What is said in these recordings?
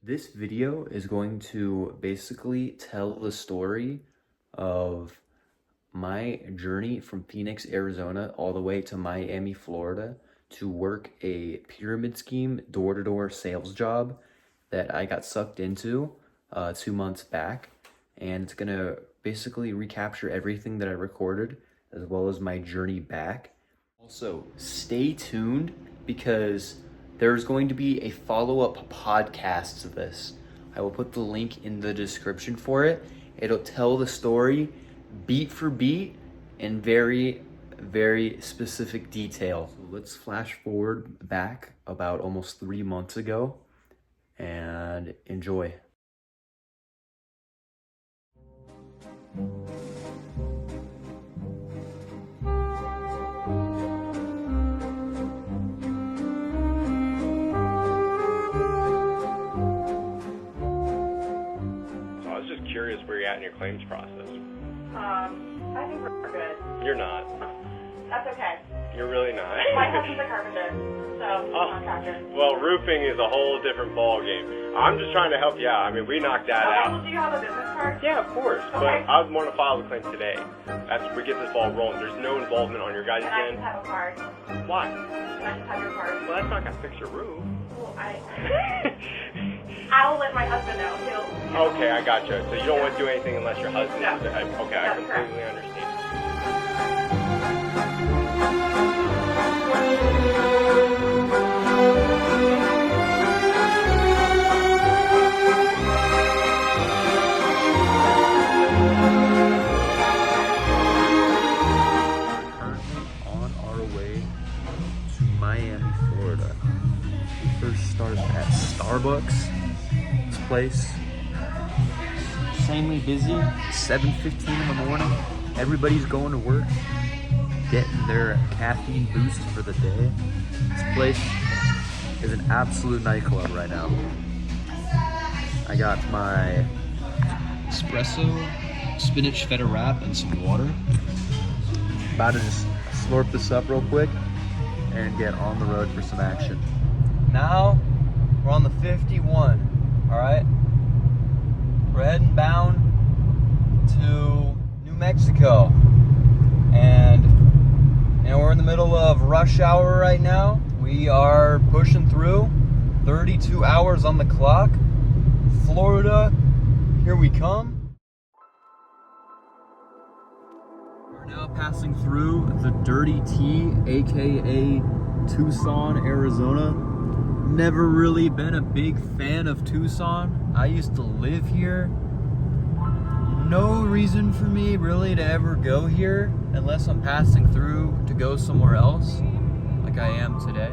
This video is going to basically tell the story of my journey from Phoenix, Arizona, all the way to Miami, Florida, to work a pyramid scheme door-to-door sales job that I got sucked into 2 months back. And it's gonna basically recapture everything that I recorded, as well as my journey back. Also, stay tuned because there's going to be a follow-up podcast to this. I will put the link in the description for it. It'll tell the story beat for beat in very, very specific detail. So let's flash forward back about almost 3 months ago and enjoy. Curious where you're at in your claims process. I think we're good. You're not. That's okay. You're really not. My husband's a carpenter, so he's a contractor. Well, roofing is a whole different ball game. I'm just trying to help you out. I mean, we knocked that out. Well, do you have a business card? Yeah, of course. Okay. But I was more to file the claim today. That's we get this ball rolling. There's no involvement on your guys' Can I end. just have a card? Why? Can I just have your card? Well, that's not gonna fix your roof. Well, I'll let my husband know. He'll Okay, I got you. So you don't want to do anything unless your husband No. is there. Okay, I That's completely correct. understand. Currently on our way to Miami, Florida. We first started at Starbucks. This place, insanely busy. 7:15 in the morning. Everybody's going to work, getting their caffeine boost for the day. This place is an absolute nightclub right now. I got my espresso, spinach feta wrap, and some water. About to just slurp this up real quick and get on the road for some action. Now we're on the 51, all right? We're heading bound to New Mexico. And you know, we're in the middle of rush hour right now. We are pushing through, 32 hours on the clock. Florida, here we come. We're now passing through the Dirty T, aka Tucson, Arizona. Never really been a big fan of Tucson. I used to live here. No reason for me really to ever go here unless I'm passing through to go somewhere else, like I am today.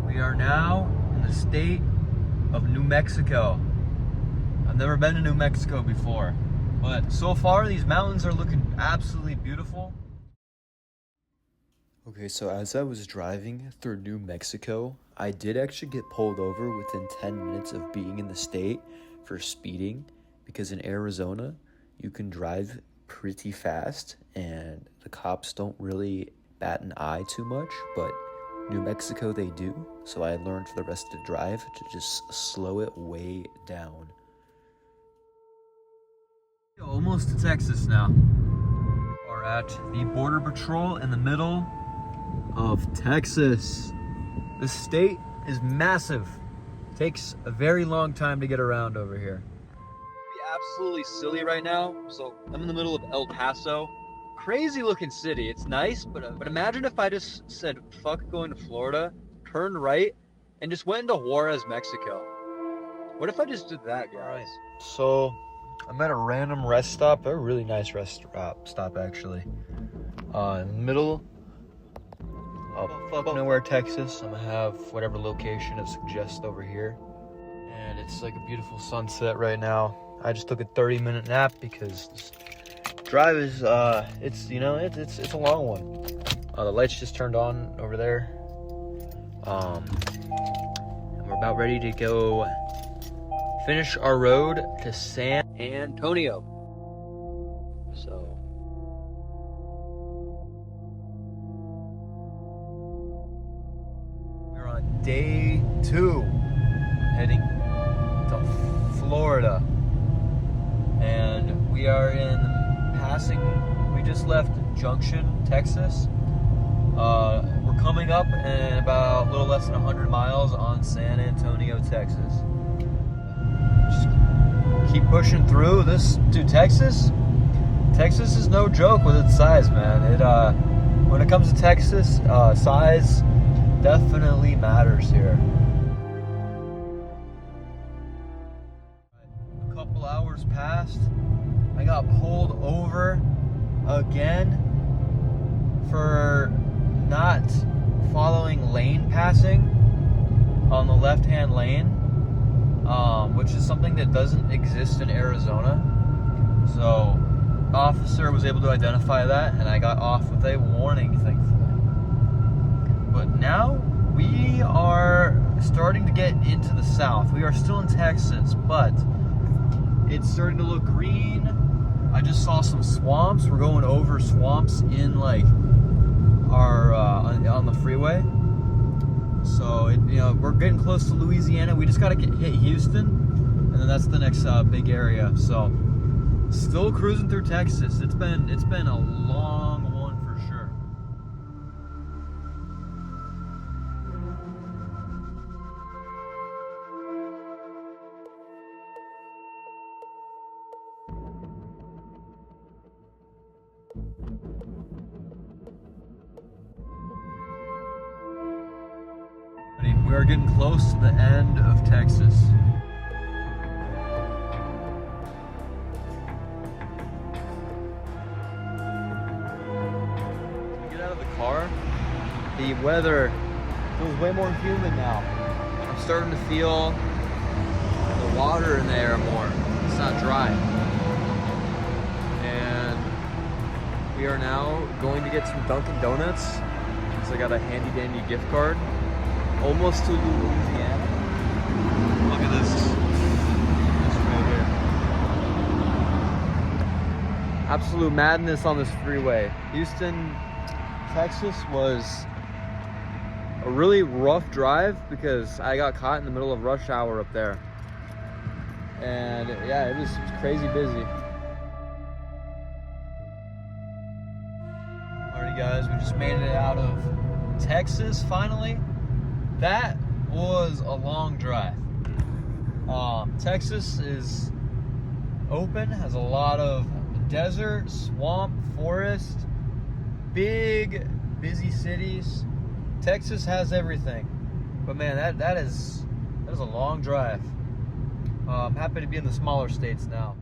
We are now in the state of New Mexico. I've never been to New Mexico before, but so far these mountains are looking absolutely beautiful. Okay, so as I was driving through New Mexico, I did actually get pulled over within 10 minutes of being in the state for speeding, because in Arizona, you can drive pretty fast and the cops don't really bat an eye too much, but New Mexico they do, so I learned for the rest of the drive to just slow it way down. Almost to Texas now. We're at the Border Patrol in the middle of Texas. This state is massive. Takes a very long time to get around over here. Be absolutely silly right now. So I'm in the middle of El Paso. Crazy looking city. It's nice, but imagine if I just said fuck going to Florida, turned right, and just went into Juarez, Mexico. What if I just did that, guys? So I'm at a random rest stop, a really nice rest stop actually. In the middle of nowhere, Texas. I'm gonna have whatever location it suggests over here. And it's like a beautiful sunset right now. I just took a 30-minute nap because this drive is it's a long one. The lights just turned on over there. about ready to go finish our road to San Antonio. So we're on day 2 heading to Florida, and we are in passing. We just left Junction, Texas. We're coming up in about a little less than 100 miles on San Antonio, Texas. Just keep pushing through. Texas is no joke with its size, man. When it comes to Texas, size definitely matters here. A couple hours passed. I got pulled over again for not following lane passing on the left-hand lane, which is something that doesn't exist in Arizona. So the officer was able to identify that, and I got off with a warning, thankfully. But now we are starting to get into the south. We are still in Texas, but it's starting to look green. I just saw some swamps. We're going over swamps in like our on the freeway. So we're getting close to Louisiana. We just got to hit Houston, and then that's the next big area. So still cruising through Texas. It's been a long one for sure. We are getting close to the end of Texas. When we get out of the car, the weather feels way more humid now. I'm starting to feel the water in the air more. It's not dry. And we are now going to get some Dunkin' Donuts. So I got a handy dandy gift card. Almost to Louisiana. Look at this. This right here. Absolute madness on this freeway. Houston, Texas was a really rough drive because I got caught in the middle of rush hour up there. And yeah, it was crazy busy. Alrighty guys, we just made it out of Texas finally. That was a long drive. Texas is open, has a lot of desert, swamp, forest, big, busy cities. Texas has everything. But man, that is a long drive. I'm happy to be in the smaller states now.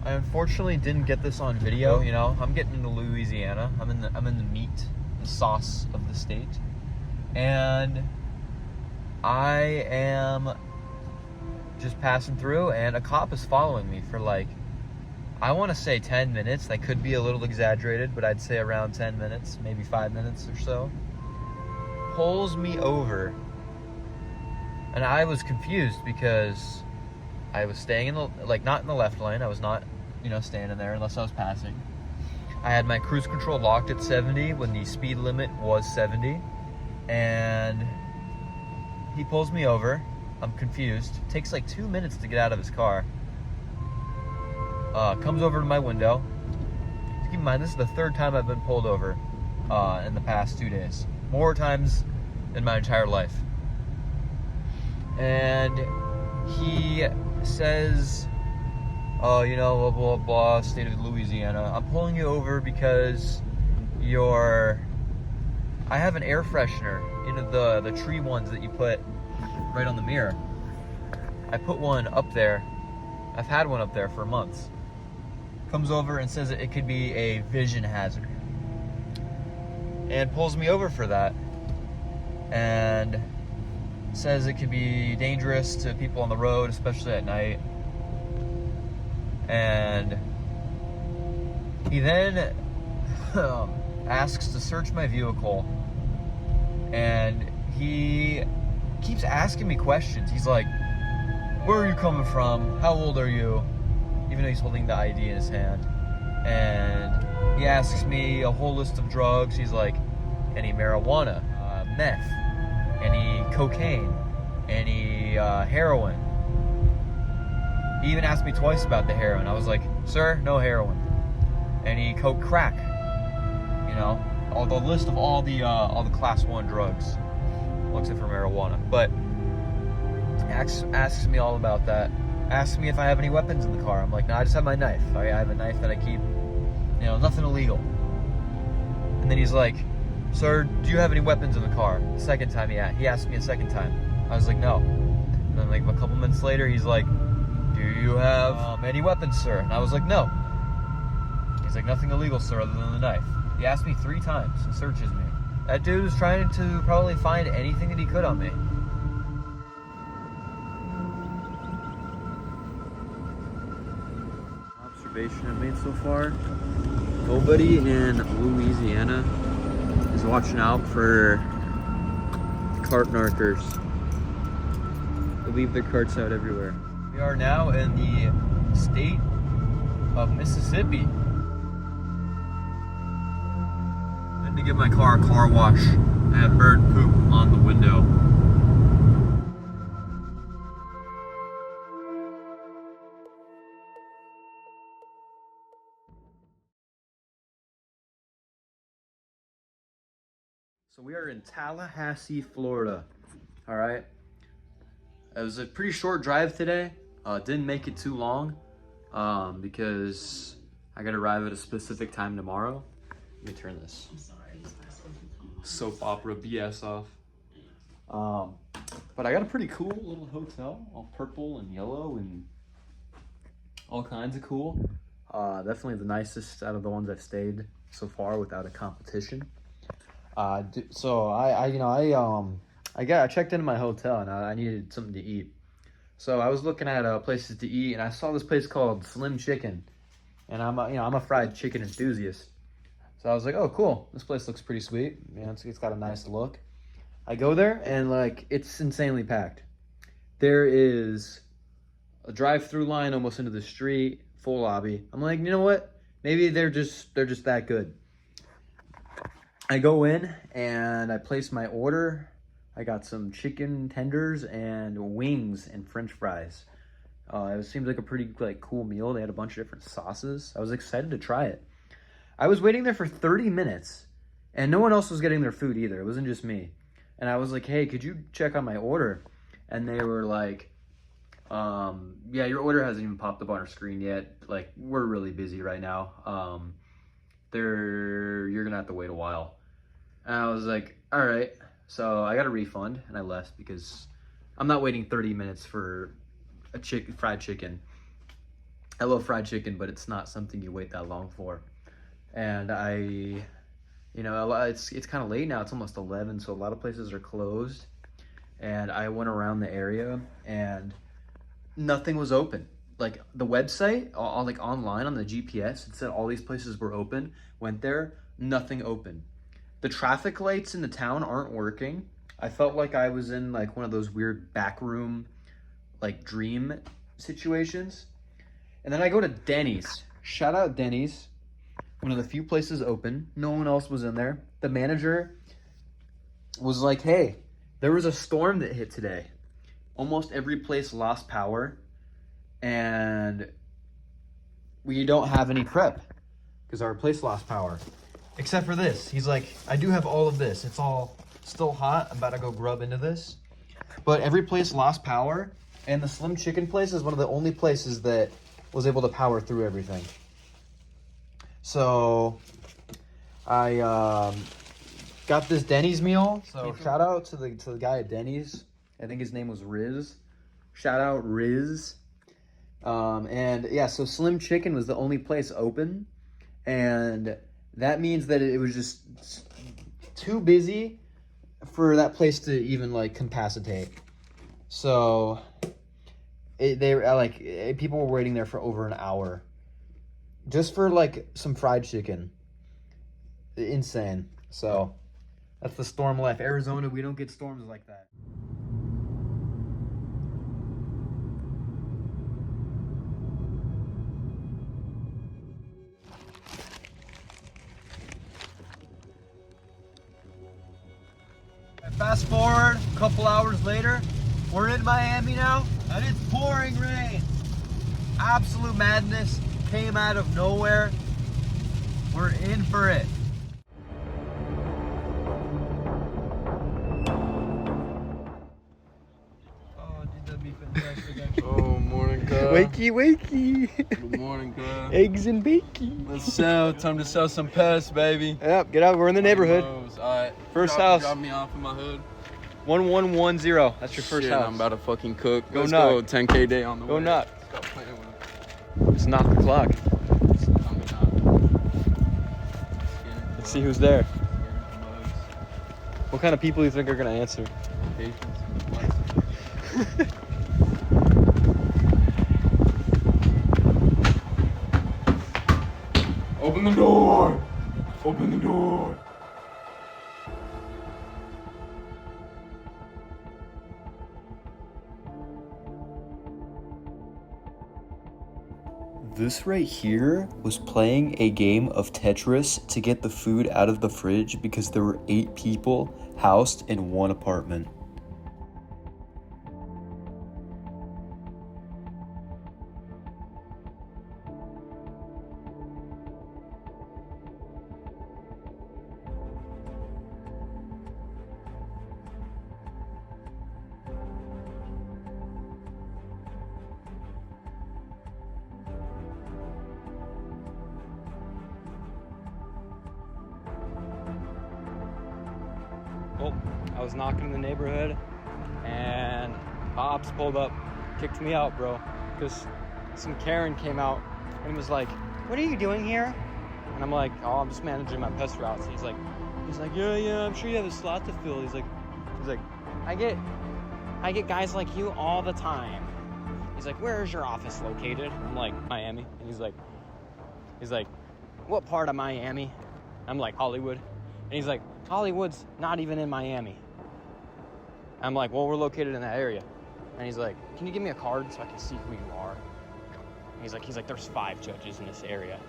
I unfortunately didn't get this on video. I'm getting into Louisiana. I'm in the meat, the sauce of the state, and I am just passing through, and a cop is following me for like, I want to say 10 minutes. That could be a little exaggerated, but I'd say around 10 minutes, maybe 5 minutes or so. Pulls me over, and I was confused because I was staying in the, not in the left lane. I was not, standing there unless I was passing. I had my cruise control locked at 70 when the speed limit was 70. And he pulls me over. I'm confused. It takes like 2 minutes to get out of his car. Comes over to my window. Keep in mind, this is the 3rd time I've been pulled over in the past 2 days. More times in my entire life. And he says, oh, you know, blah, blah, blah, state of Louisiana. I'm pulling you over because I have an air freshener, you know, the tree ones that you put right on the mirror. I put one up there. I've had one up there for months. Comes over and says that it could be a vision hazard. And pulls me over for that. And says it could be dangerous to people on the road, especially at night. And he then asks to search my vehicle. And he keeps asking me questions. He's like, where are you coming from? How old are you? Even though he's holding the ID in his hand. And he asks me a whole list of drugs. He's like, any marijuana, meth, any cocaine, any heroin. He even asked me twice about the heroin. I was like, sir, no heroin. Any coke, crack, you know, all the list of all the class 1 drugs, well, except for marijuana. But asks me all about that. Asks me if I have any weapons in the car. I'm like, no, I just have my knife. I have a knife that I keep, you know, nothing illegal. And then he's like, sir, do you have any weapons in the car? The second time he asked me a second time. I was like, no. And then like a couple minutes later, he's like, do you have any weapons, sir? And I was like, no. He's like, nothing illegal, sir, other than the knife. He asked me 3 times and searches me. That dude was trying to probably find anything that he could on me. Observation I've made so far. Nobody in Louisiana is watching out for cart narkers. They leave their carts out everywhere. We are now in the state of Mississippi. I had to give my car a car wash. I had bird poop on the window. So we are in Tallahassee, Florida. All right. It was a pretty short drive today. Didn't make it too long because I got to arrive at a specific time tomorrow. Let me turn this soap opera BS off. But I got a pretty cool little hotel, all purple and yellow and all kinds of cool. Definitely the nicest out of the ones I've stayed so far without a competition. So I checked into my hotel and I needed something to eat. So I was looking at places to eat and I saw this place called Slim Chicken, and I'm a fried chicken enthusiast. So I was like, oh cool, this place looks pretty sweet. You know, it's got a nice look. I go there and like it's insanely packed. There is a drive-through line almost into the street, full lobby. I'm like, you know what? Maybe they're just that good. I go in and I place my order. I got some chicken tenders and wings and French fries. It seems like a pretty cool meal. They had a bunch of different sauces. I was excited to try it. I was waiting there for 30 minutes and no one else was getting their food either. It wasn't just me. And I was like, hey, could you check on my order? And they were like, yeah, your order hasn't even popped up on our screen yet. Like, we're really busy right now. You're gonna have to wait a while. And I was like, all right. So I got a refund and I left because I'm not waiting 30 minutes for a fried chicken. I love fried chicken, but it's not something you wait that long for. And it's kind of late now. It's almost 11, so a lot of places are closed. And I went around the area and nothing was open. Like the website, like online on the GPS, it said all these places were open. Went there, nothing open. The traffic lights in the town aren't working. I felt like I was in like one of those weird backroom, like dream situations. And then I go to Denny's. Shout out Denny's. One of the few places open. No one else was in there. The manager was like, hey, there was a storm that hit today. Almost every place lost power. And we don't have any prep because our place lost power. Except for this. He's like, I do have all of this. It's all still hot. I'm about to go grub into this. But every place lost power. And the Slim Chicken place is one of the only places that was able to power through everything. So I got this Denny's meal. So shout out to the guy at Denny's. I think his name was Riz. Shout out Riz. And yeah, so Slim Chicken was the only place open, and that means that it was just too busy for that place to even like capacitate. So people were waiting there for over an hour just for like some fried chicken. Insane. So that's the storm life. Arizona, we don't get storms like that. Fast forward a couple hours later, we're in Miami now, and it's pouring rain. Absolute madness came out of nowhere. We're in for it. Oh, dude, that'd be fantastic, actually. Oh, morning, cuz. Wakey. Good morning, cuz. Eggs and bacon. Let's sell. Time to sell some pests, baby. Yep, get out. We're in the neighborhood. Alright. First house. Drop me off in my hood. 1110. That's your first Shit, house. I'm about to fucking cook. Go Let's knock. go. 10K day on the way. Go knock. Stop playing with it. Just knock the clock. I'm Let's see who's there. bugs. What kind of people do you think are gonna answer? Patience. Open the door! Open the door! This right here was playing a game of Tetris to get the food out of the fridge because there were 8 people housed in one apartment. Well, I was knocking in the neighborhood, and Bob's pulled up, kicked me out, bro, because some Karen came out and was like, "What are you doing here?" And I'm like, "Oh, I'm just managing my pest routes." He's like, "Yeah, I'm sure you have a slot to fill." He's like, I get guys like you all the time. He's like, "Where is your office located?" I'm like, "Miami." And he's like, "What part of Miami?" I'm like, "Hollywood." And he's like, "Hollywood's not even in Miami." I'm like, "Well, we're located in that area." And he's like, "Can you give me a card so I can see who you are?" And he's like, "There's 5 judges in this area."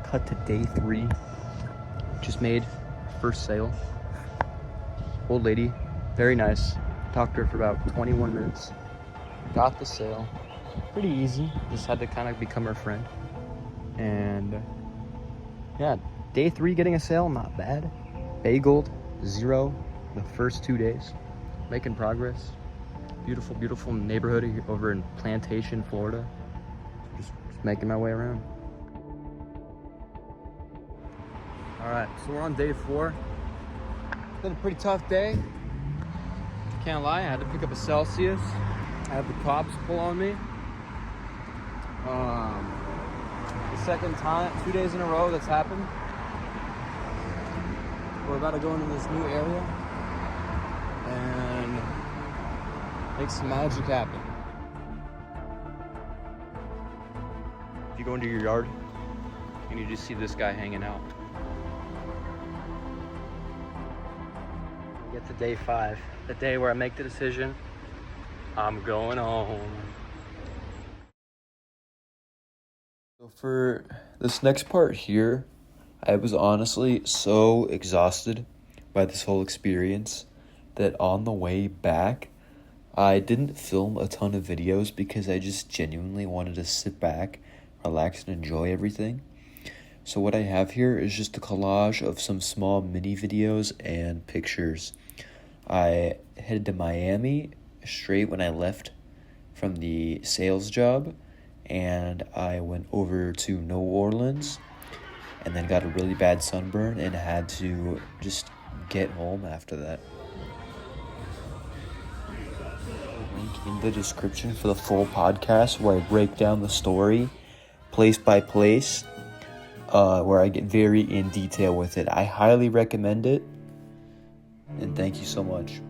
Cut to day 3. Just made first sale. Old lady, very nice. Talked to her for about 21 minutes. Got the sale. Pretty easy. Just had to kind of become her friend. And yeah, day 3 getting a sale, not bad. Bageled 0 the first 2 days. Making progress. Beautiful, beautiful neighborhood over in Plantation, Florida. Just making my way around. All right, so we're on day 4. It's been a pretty tough day. Can't lie, I had to pick up a Celsius. I had the cops pull on me. The second time, 2 days in a row that's happened. We're about to go into this new area and make some magic happen. If you go into your yard and you just see this guy hanging out. Get to day 5, the day where I make the decision. I'm going home. So for this next part here, I was honestly so exhausted by this whole experience that on the way back, I didn't film a ton of videos because I just genuinely wanted to sit back, relax, and enjoy everything. So what I have here is just a collage of some small mini videos and pictures. I headed to Miami straight when I left from the sales job, and I went over to New Orleans and then got a really bad sunburn and had to just get home after that. Link in the description for the full podcast where I break down the story place by place, where I get very in detail with it. I highly recommend it, and thank you so much.